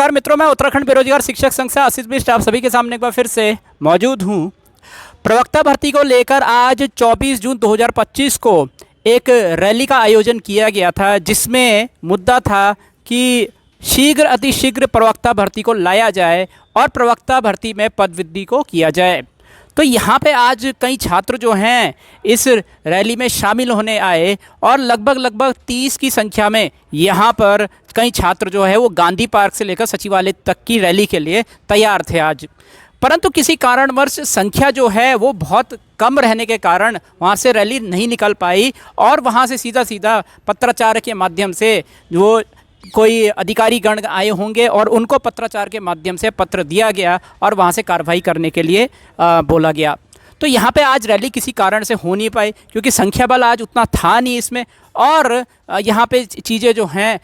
नमस्कार मित्रों, मैं उत्तराखंड बेरोजगार शिक्षक संघ से आशीष बिष्ट आप सभी के सामने एक बार फिर से मौजूद हूं। प्रवक्ता भर्ती को लेकर आज 24 जून 2025 को एक रैली का आयोजन किया गया था, जिसमें मुद्दा था कि शीघ्र अतिशीघ्र प्रवक्ता भर्ती को लाया जाए और प्रवक्ता भर्ती में पदवृद्धि को किया जाए। तो यहाँ पे आज कई छात्र जो हैं इस रैली में शामिल होने आए और लगभग 30 की संख्या में यहाँ पर कई छात्र जो है वो गांधी पार्क से लेकर सचिवालय तक की रैली के लिए तैयार थे आज। परंतु किसी कारणवश संख्या जो है वो बहुत कम रहने के कारण वहाँ से रैली नहीं निकल पाई और वहाँ से सीधा पत्राचार के माध्यम से जो कोई अधिकारी गण आए होंगे और उनको पत्राचार के माध्यम से पत्र दिया गया और वहाँ से कार्रवाई करने के लिए बोला गया। तो यहाँ पे आज रैली किसी कारण से हो नहीं पाई क्योंकि संख्या बल आज उतना था नहीं इसमें, और यहाँ पे चीज़ें जो हैं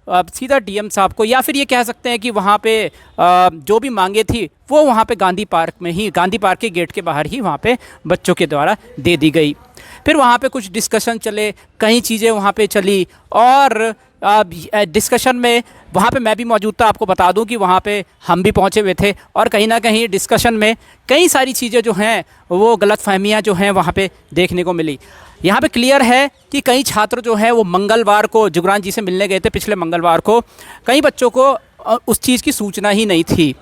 सीधा डीएम साहब को, या फिर ये कह सकते हैं कि वहाँ पे जो भी मांगे थी वो वहाँ पे गांधी पार्क के गेट के बाहर ही वहाँ पे बच्चों के द्वारा दे दी गई। फिर वहाँ पे कुछ डिस्कशन चले, कई चीज़ें वहाँ पे चली और डिस्कशन में वहाँ पे मैं भी मौजूद था। आपको बता दूं कि वहाँ पे हम भी पहुँचे हुए थे और कहीं ना कहीं डिस्कशन में कई सारी चीज़ें जो हैं वो गलतफहमियाँ जो हैं वहाँ पे देखने को मिली। यहाँ पे क्लियर है कि कई छात्र जो हैं वो मंगलवार को जुगरान जी से मिलने गए थे, पिछले मंगलवार को। कई बच्चों को उस चीज़ की सूचना ही नहीं थी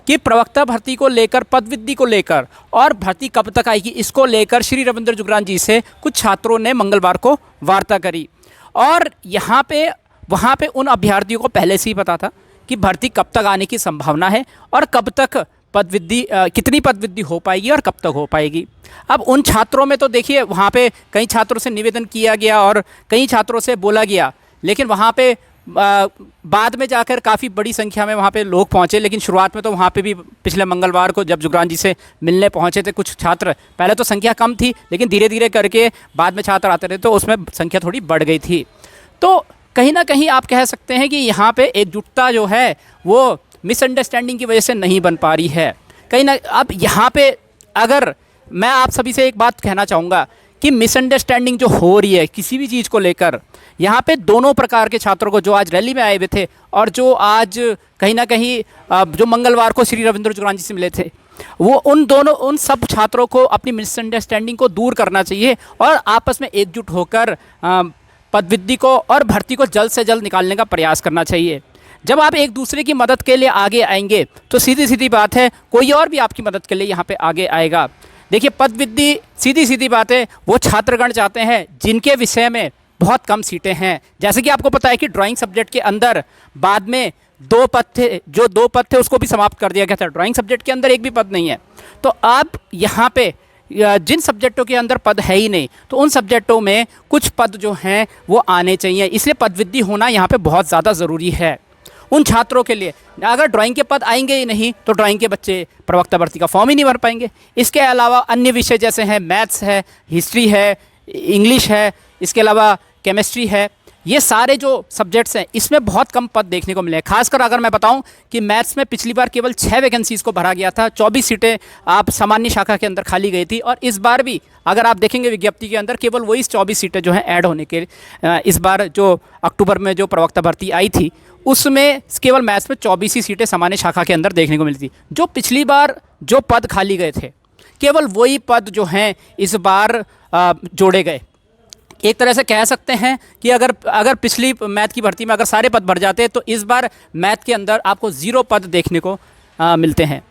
कि प्रवक्ता भर्ती को लेकर, पदवृद्धि को लेकर और भर्ती कब तक आएगी, इसको लेकर श्री रविंद्र जुगरान जी से कुछ छात्रों ने मंगलवार को वार्ता करी। और यहाँ पे वहाँ पे उन अभ्यर्थियों को पहले से ही पता था कि भर्ती कब तक आने की संभावना है और कब तक पदवृद्धि, कितनी पदवृद्धि हो पाएगी और कब तक हो पाएगी। अब उन छात्रों में तो देखिए वहाँ पे कई छात्रों से निवेदन किया गया और कई छात्रों से बोला गया, लेकिन वहाँ पे बाद में जाकर काफ़ी बड़ी संख्या में वहाँ पे लोग पहुँचे। लेकिन शुरुआत में तो वहाँ पे भी पिछले मंगलवार को जब जुगरान जी से मिलने पहुँचे थे कुछ छात्र, पहले तो संख्या कम थी लेकिन धीरे धीरे करके बाद में छात्र आते रहे तो उसमें संख्या थोड़ी बढ़ गई थी। तो कहीं ना कहीं आप कह सकते हैं कि यहाँ पे एकजुटता जो है वो मिसअंडरस्टैंडिंग की वजह से नहीं बन पा रही है कहीं ना। अब यहाँ पे अगर मैं आप सभी से एक बात कहना चाहूँगा कि मिसअंडरस्टैंडिंग जो हो रही है किसी भी चीज़ को लेकर, यहाँ पे दोनों प्रकार के छात्रों को, जो आज रैली में आए हुए थे और जो आज कहीं ना कहीं जो मंगलवार को श्री रविंद्र जुगरान जी से मिले थे, वो उन सब छात्रों को अपनी मिसअंडरस्टैंडिंग को दूर करना चाहिए और आपस में एकजुट होकर पदवृद्धि को और भर्ती को जल्द से जल्द निकालने का प्रयास करना चाहिए। जब आप एक दूसरे की मदद के लिए आगे आएंगे तो सीधी सीधी बात है कोई और भी आपकी मदद के लिए यहाँ पे आगे आएगा। देखिए पदवृद्धि, सीधी सीधी बात है, वो छात्रगण चाहते हैं जिनके विषय में बहुत कम सीटें हैं। जैसे कि आपको पता है कि ड्राइंग सब्जेक्ट के अंदर बाद में 2 पद थे, जो 2 पद थे उसको भी समाप्त कर दिया गया था। ड्राइंग सब्जेक्ट के अंदर एक भी पद नहीं है। तो अब यहाँ पे जिन सब्जेक्टों के अंदर पद है ही नहीं, तो उन सब्जेक्टों में कुछ पद जो हैं वो आने चाहिए। इसलिए पदवृद्धि होना यहाँ पे बहुत ज़्यादा ज़रूरी है उन छात्रों के लिए। अगर ड्राइंग के पद आएंगे ही नहीं तो ड्राइंग के बच्चे प्रवक्ता भर्ती का फॉर्म ही नहीं भर पाएंगे। इसके अलावा अन्य विषय जैसे हैं मैथ्स है, हिस्ट्री है, इंग्लिश है, इसके अलावा केमिस्ट्री है, ये सारे जो सब्जेक्ट्स हैं इसमें बहुत कम पद देखने को मिले हैं। खासकर अगर मैं बताऊं कि मैथ्स में पिछली बार केवल 6 वैकेंसीज़ को भरा गया था, 24 सीटें आप सामान्य शाखा के अंदर खाली गई थी। और इस बार भी अगर आप देखेंगे विज्ञप्ति के अंदर केवल वही 24 सीटें जो हैं ऐड होने के इस बार जो अक्टूबर में जो प्रवक्ता भर्ती आई थी उसमें केवल मैथ्स में 24 ही सीटें सामान्य शाखा के अंदर देखने को मिली थी। जो पिछली बार जो पद खाली गए थे केवल वही पद जो हैं इस बार जोड़े गए। एक तरह से कह सकते हैं कि अगर पिछली मैथ की भर्ती में अगर सारे पद भर जाते तो इस बार मैथ के अंदर आपको 0 पद देखने को मिलते हैं।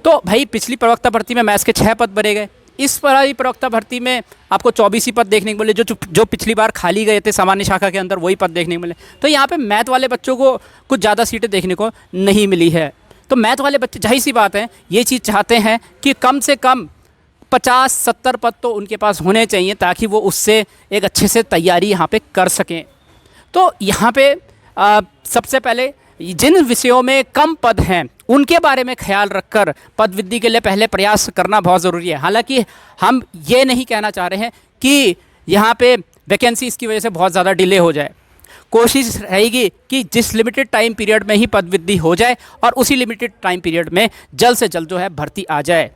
तो भाई पिछली प्रवक्ता भर्ती में मैथ्स के 6 पद भरे गए, इस बार प्रवक्ता भर्ती में आपको 24 ही पद देखने को मिले। जो पिछली बार खाली गए थे सामान्य शाखा के अंदर वही पद देखने को मिले। तो यहाँ पे मैथ वाले बच्चों को कुछ ज़्यादा सीटें देखने को नहीं मिली है। तो मैथ वाले बच्चे, जाहिर सी बात है, ये चीज़ चाहते हैं कि कम से कम 50-70 पद तो उनके पास होने चाहिए ताकि वो उससे एक अच्छे से तैयारी यहाँ पे कर सकें। तो यहाँ पे सबसे पहले जिन विषयों में कम पद हैं उनके बारे में ख्याल रखकर पदवृद्धि के लिए पहले प्रयास करना बहुत ज़रूरी है। हालांकि हम ये नहीं कहना चाह रहे हैं कि यहाँ पे वैकेंसी इसकी वजह से बहुत ज़्यादा डिले हो जाए। कोशिश रहेगी कि जिस लिमिटेड टाइम पीरियड में ही पदवृद्धि हो जाए और उसी लिमिटेड टाइम पीरियड में जल्द से जल्द जो है भर्ती आ जाए।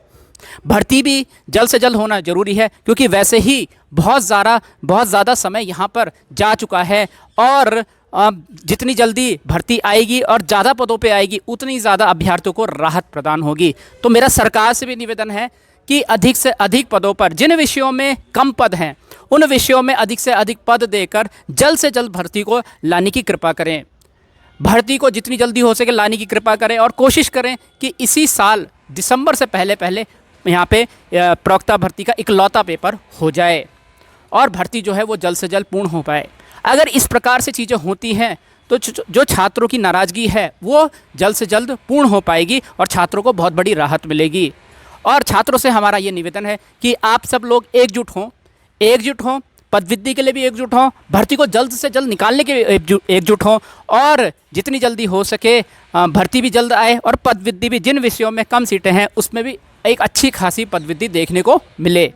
भर्ती भी जल्द से जल्द होना ज़रूरी है क्योंकि वैसे ही बहुत ज़्यादा समय यहाँ पर जा चुका है और जितनी जल्दी भर्ती आएगी और ज़्यादा पदों पे आएगी उतनी ज़्यादा अभ्यर्थियों को राहत प्रदान होगी। तो मेरा सरकार से भी निवेदन है कि अधिक से अधिक पदों पर, जिन विषयों में कम पद हैं उन विषयों में अधिक से अधिक पद देकर जल्द से जल्द भर्ती को लाने की कृपा करें। भर्ती को जितनी जल्दी हो सके लाने की कृपा करें और कोशिश करें कि इसी साल दिसंबर से पहले पहले यहाँ पे प्रवक्ता भर्ती का इकलौता पेपर हो जाए और भर्ती जो है वो जल्द से जल्द पूर्ण हो पाए। अगर इस प्रकार से चीज़ें होती हैं तो जो छात्रों की नाराज़गी है वो जल्द से जल्द पूर्ण हो पाएगी और छात्रों को बहुत बड़ी राहत मिलेगी। और छात्रों से हमारा ये निवेदन है कि आप सब लोग एकजुट हों, पदवृद्धि के लिए भी एकजुट हों, भर्ती को जल्द से जल्द निकालने के लिए एकजुट हों और जितनी जल्दी हो सके भर्ती भी जल्द आए और पदवृद्धि भी, जिन विषयों में कम सीटें हैं उसमें भी एक अच्छी खासी पदवृद्धि देखने को मिले।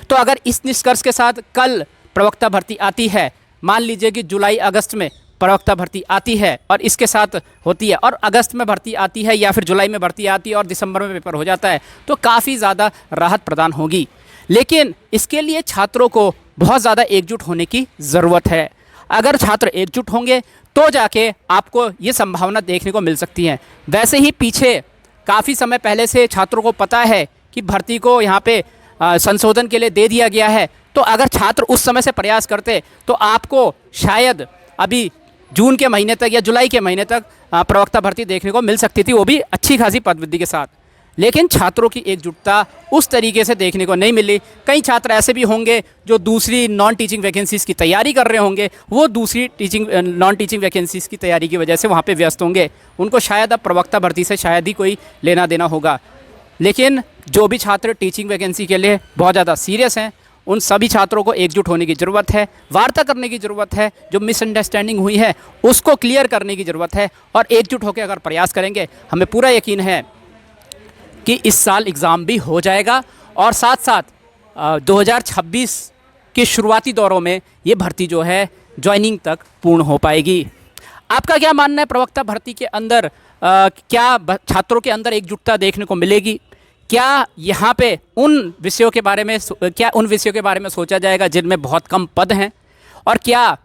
तो अगर इस निष्कर्ष के साथ कल प्रवक्ता भर्ती आती है, मान लीजिए कि जुलाई अगस्त में प्रवक्ता भर्ती आती है और इसके साथ होती है और अगस्त में भर्ती आती है या फिर जुलाई में भर्ती आती है और दिसंबर में पेपर हो जाता है, तो काफ़ी ज़्यादा राहत प्रदान होगी। लेकिन इसके लिए छात्रों को बहुत ज़्यादा एकजुट होने की ज़रूरत है। अगर छात्र एकजुट होंगे तो जाके आपको ये संभावना देखने को मिल सकती है। वैसे ही पीछे काफ़ी समय पहले से छात्रों को पता है कि भर्ती को यहाँ पे संशोधन के लिए दे दिया गया है, तो अगर छात्र उस समय से प्रयास करते तो आपको शायद अभी जून के महीने तक या जुलाई के महीने तक प्रवक्ता भर्ती देखने को मिल सकती थी, वो भी अच्छी खासी पदवृद्धि के साथ। लेकिन छात्रों की एकजुटता उस तरीके से देखने को नहीं मिली। कई छात्र ऐसे भी होंगे जो दूसरी नॉन टीचिंग वैकेंसीज़ की तैयारी कर रहे होंगे, वो दूसरी नॉन टीचिंग वैकेंसीज़ की तैयारी की वजह से वहाँ पे व्यस्त होंगे, उनको शायद अब प्रवक्ता भर्ती से शायद ही कोई लेना देना होगा। लेकिन जो भी छात्र टीचिंग वैकेंसी के लिए बहुत ज़्यादा सीरियस हैं, उन सभी छात्रों को एकजुट होने की ज़रूरत है, वार्ता करने की ज़रूरत है, जो मिसअंडरस्टैंडिंग हुई है उसको क्लियर करने की ज़रूरत है और एकजुट होकर अगर प्रयास करेंगे, हमें पूरा यकीन है कि इस साल एग्ज़ाम भी हो जाएगा और साथ साथ 2026 के शुरुआती दौरों में ये भर्ती जो है ज्वाइनिंग तक पूर्ण हो पाएगी। आपका क्या मानना है, प्रवक्ता भर्ती के अंदर क्या छात्रों के अंदर एकजुटता देखने को मिलेगी? क्या यहाँ पे उन विषयों के बारे में सोचा जाएगा जिनमें बहुत कम पद हैं? और क्या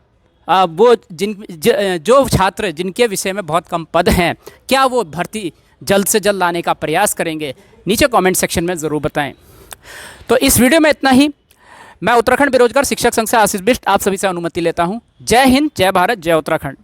वो जो छात्र जिनके विषय में बहुत कम पद हैं, क्या वो भर्ती जल्द से जल्द लाने का प्रयास करेंगे? नीचे कमेंट सेक्शन में ज़रूर बताएं। तो इस वीडियो में इतना ही। मैं उत्तराखंड बेरोजगार शिक्षक संघ से आशीष बिष्ट आप सभी से अनुमति लेता हूँ। जय हिंद, जय भारत, जय उत्तराखंड।